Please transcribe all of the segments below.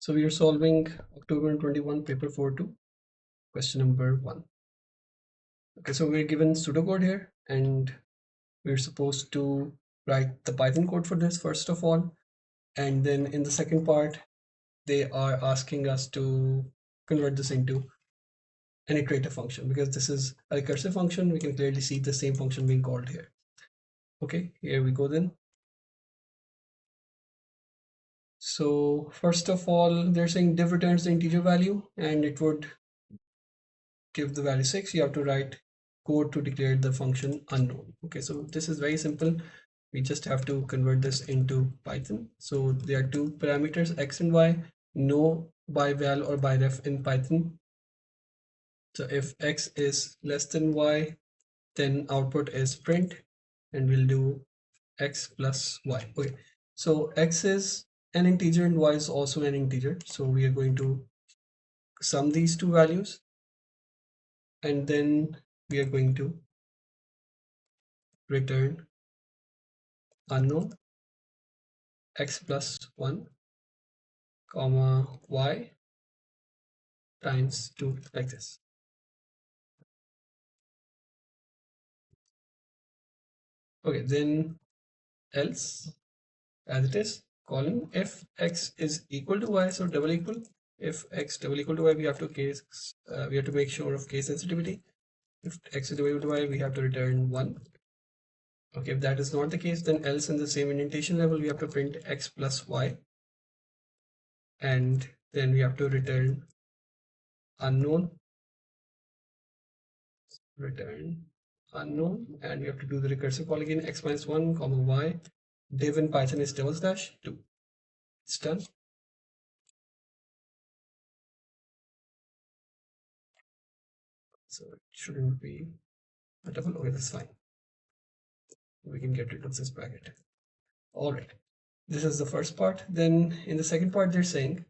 So we are solving October 21 paper 4-2, question number 1. Okay, so we're given pseudocode here and we're supposed to write the Python code for this first of all. And then in the second part, they are asking us to convert this into an iterative function because this is a recursive function. We can clearly see the same function being called here. Okay, here we go then. So first of all, they're saying div returns the integer value and it would give the value 6. You have to write code to declare the function unknown. Okay, so this is very simple. We just have to convert this into Python. So there are two parameters, x and y, no by val or by ref in Python. So if x is less than y, then output is print and we'll do x plus y. Okay, so x is an integer and y is also an integer. So we are going to sum these two values and then we are going to return unknown x plus 1 comma y times 2 like this. Okay, then else as it is colon if x is equal to y, so double equal, if x double equal to y, we have to make sure of case sensitivity. If x is double equal to y, we have to return 1. Okay, if that is not the case, then else in the same indentation level we have to print x plus y and then we have to return unknown, and we have to do the recursive call again, x minus 1 comma y. Div in Python is double slash 2. It's done. So it shouldn't be a double. Okay, that's fine. We can get rid of this bracket. All right. This is the first part. Then in the second part, they're saying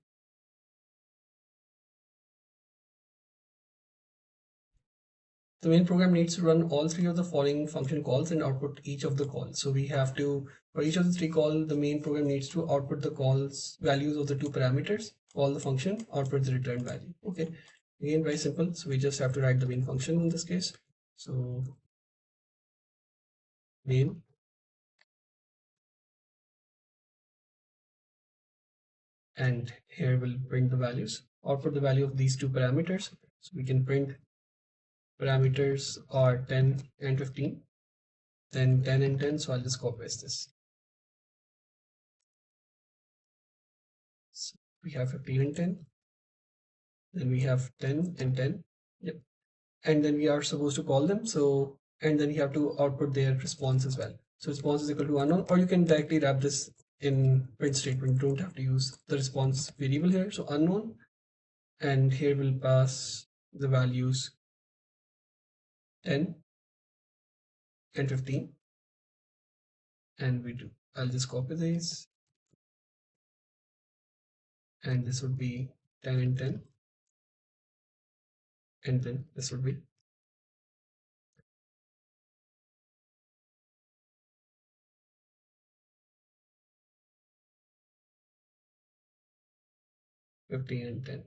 the main program needs to run all three of the following function calls and output each of the calls. So we have to, for each of the three calls, the main program needs to output the calls values of the two parameters, call the function, output the return value. Okay, again, very simple. So we just have to write the main function in this case. So main and here we'll print the values, output the value of these two parameters. So we can print parameters are 10 and 15, then 10 and 10. So I'll just copy paste this. So we have 15 and 10, then we have 10 and 10. Yep. And then we are supposed to call them. So, and then you have to output their response as well. So response is equal to unknown, or you can directly wrap this in print statement. You don't have to use the response variable here. So unknown, and here we'll pass the values 10 and 15, and we do. I'll just copy these, and this would be 10 and 10, and then this would be 15 and 10.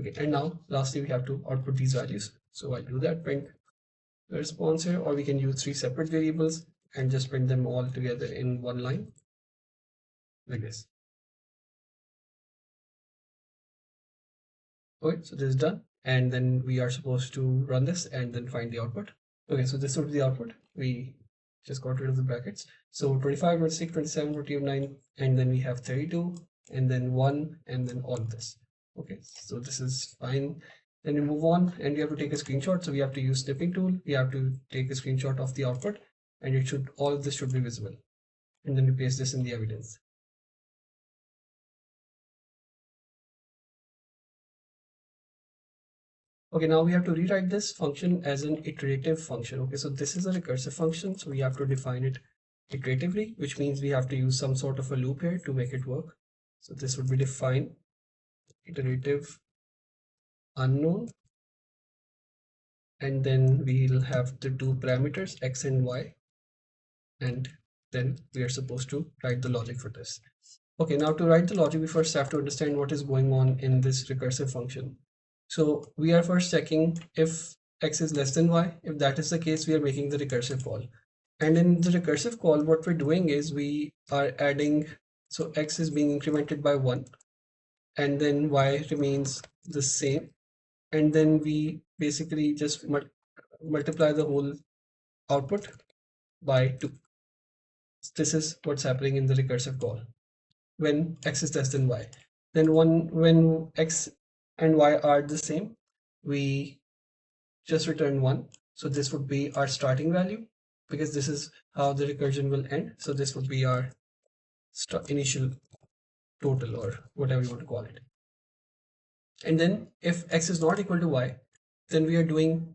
Okay, and now lastly we have to output these values. So I'll do that, print the response here, or we can use three separate variables and just print them all together in one line like this. Okay, so this is done, and then we are supposed to run this and then find the output. Okay, so this would be the output. We just got rid of the brackets. So 25, 26, 27, 29, and then we have 32, and then 1, and then all of this. Okay, so this is fine. Then we move on, and we have to take a screenshot. So we have to use snipping tool. We have to take a screenshot of the output, and it should, all of this should be visible. And then we paste this in the evidence. Okay, now we have to rewrite this function as an iterative function. Okay, so this is a recursive function, so we have to define it iteratively, which means we have to use some sort of a loop here to make it work. So this would be define iterative unknown, and then we'll have the two parameters x and y, and then we are supposed to write the logic for this. Okay, now to write the logic, we first have to understand what is going on in this recursive function. So we are first checking if x is less than y. If that is the case, we are making the recursive call. And in the recursive call, what we're doing is we are adding, so x is being incremented by 1, and then y remains the same. And then we basically just multiply the whole output by 2. This is what's happening in the recursive call when x is less than y. Then when x and y are the same, we just return 1. So this would be our starting value, because this is how the recursion will end. So this would be our initial total, or whatever you want to call it. And then if x is not equal to y, then we are doing,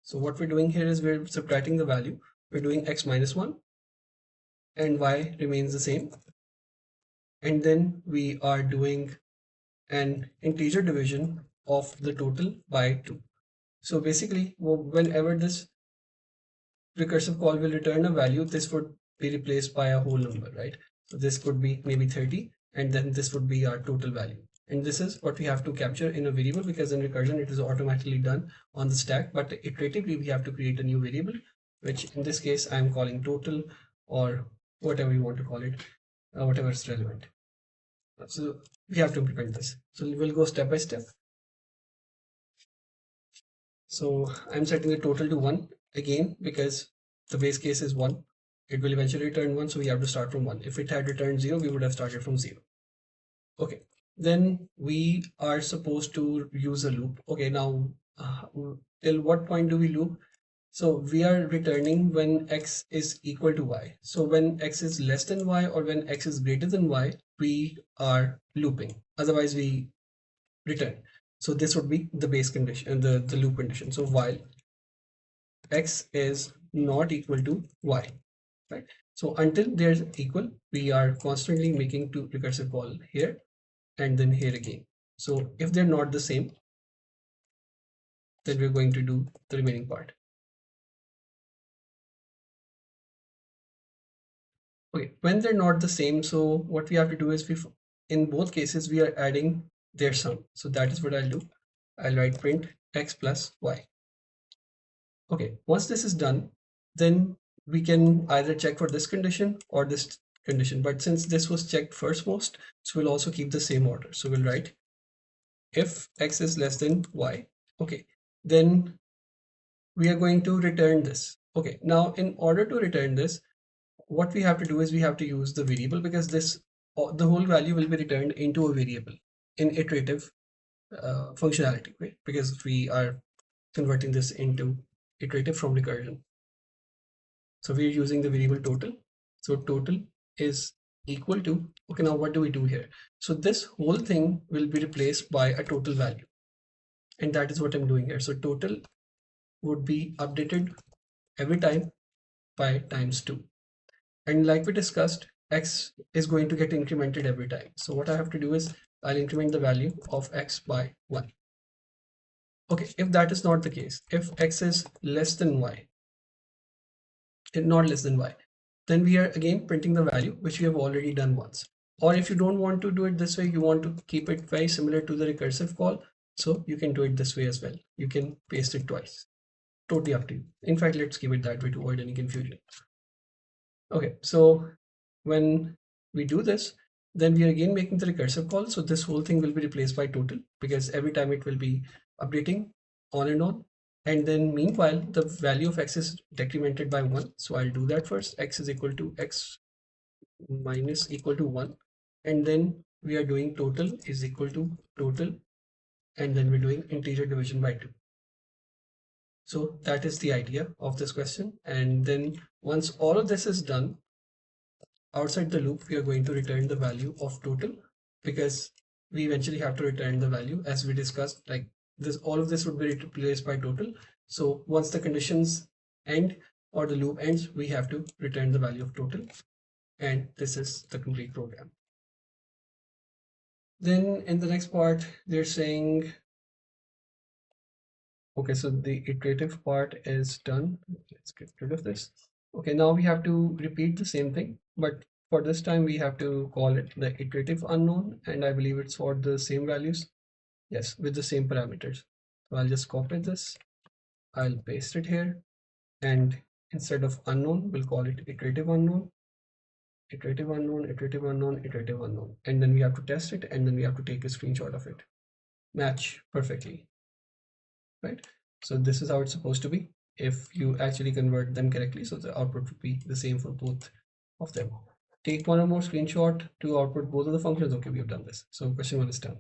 so what we're doing here is we're subtracting the value. We're doing x minus 1 and y remains the same. And then we are doing an integer division of the total by 2. So basically, whenever this recursive call will return a value, this would be replaced by a whole number, right? So this could be maybe 30, and then this would be our total value. And this is what we have to capture in a variable, because in recursion it is automatically done on the stack, but iteratively we have to create a new variable, which in this case I'm calling total, or whatever you want to call it, whatever is relevant. So we have to implement this. So we'll go step by step. So I'm setting the total to 1 again, because the base case is 1. It will eventually return 1, so we have to start from 1. If it had returned 0, we would have started from 0. Okay, then we are supposed to use a loop. Okay, now till what point do we loop? So we are returning when x is equal to y. So when x is less than y, or when x is greater than y, we are looping. Otherwise, we return. So this would be the base condition and the loop condition. So while x is not equal to y, right? So until they're equal, we are constantly making two recursive call here and then here again. So if they're not the same, then we're going to do the remaining part. Okay, when they're not the same, so what we have to do is in both cases we are adding their sum. So that is what I'll do. I'll write print x plus y. Okay, once this is done, then we can either check for this condition or this condition. But since this was checked first most, so we'll also keep the same order. So we'll write if x is less than y. Okay, then we are going to return this. Okay, now in order to return this, what we have to do is we have to use the variable, because this the whole value will be returned into a variable in iterative functionality, right? Because we are converting this into iterative from recursion. So we're using the variable total. So total is equal to, okay, now what do we do here? So this whole thing will be replaced by a total value. And that is what I'm doing here. So total would be updated every time by times 2. And like we discussed, x is going to get incremented every time. So what I have to do is I'll increment the value of x by 1. Okay, if that is not the case, if x is less than y, not less than y, then we are again printing the value which we have already done once. Or if you don't want to do it this way, you want to keep it very similar to the recursive call, so you can do it this way as well. You can paste it twice. Totally up to you. In fact, let's keep it that way to avoid any confusion. Okay, so when we do this, then we are again making the recursive call. So this whole thing will be replaced by total, because every time it will be updating on and on. And then meanwhile, the value of x is decremented by 1. So I'll do that first. X is equal to x minus equal to 1. And then we are doing total is equal to total. And then we're doing integer division by 2. So that is the idea of this question. And then once all of this is done, outside the loop, we are going to return the value of total, because we eventually have to return the value as we discussed, like this, all of this would be replaced by total. So once the conditions end or the loop ends, we have to return the value of total. And this is the complete program. Then in the next part, they're saying, okay, so the iterative part is done. Let's get rid of this. Okay, now we have to repeat the same thing, but for this time we have to call it the iterative unknown, and I believe it's for the same values. Yes, with the same parameters. So I'll just copy this, I'll paste it here, and instead of unknown, we'll call it iterative unknown, iterative unknown, iterative unknown, iterative unknown. And then we have to test it, and then we have to take a screenshot of it. Match perfectly, right? So this is how it's supposed to be if you actually convert them correctly. So the output would be the same for both of them. Take one or more screenshot to output both of the functions. Okay, we have done this. So question one is done.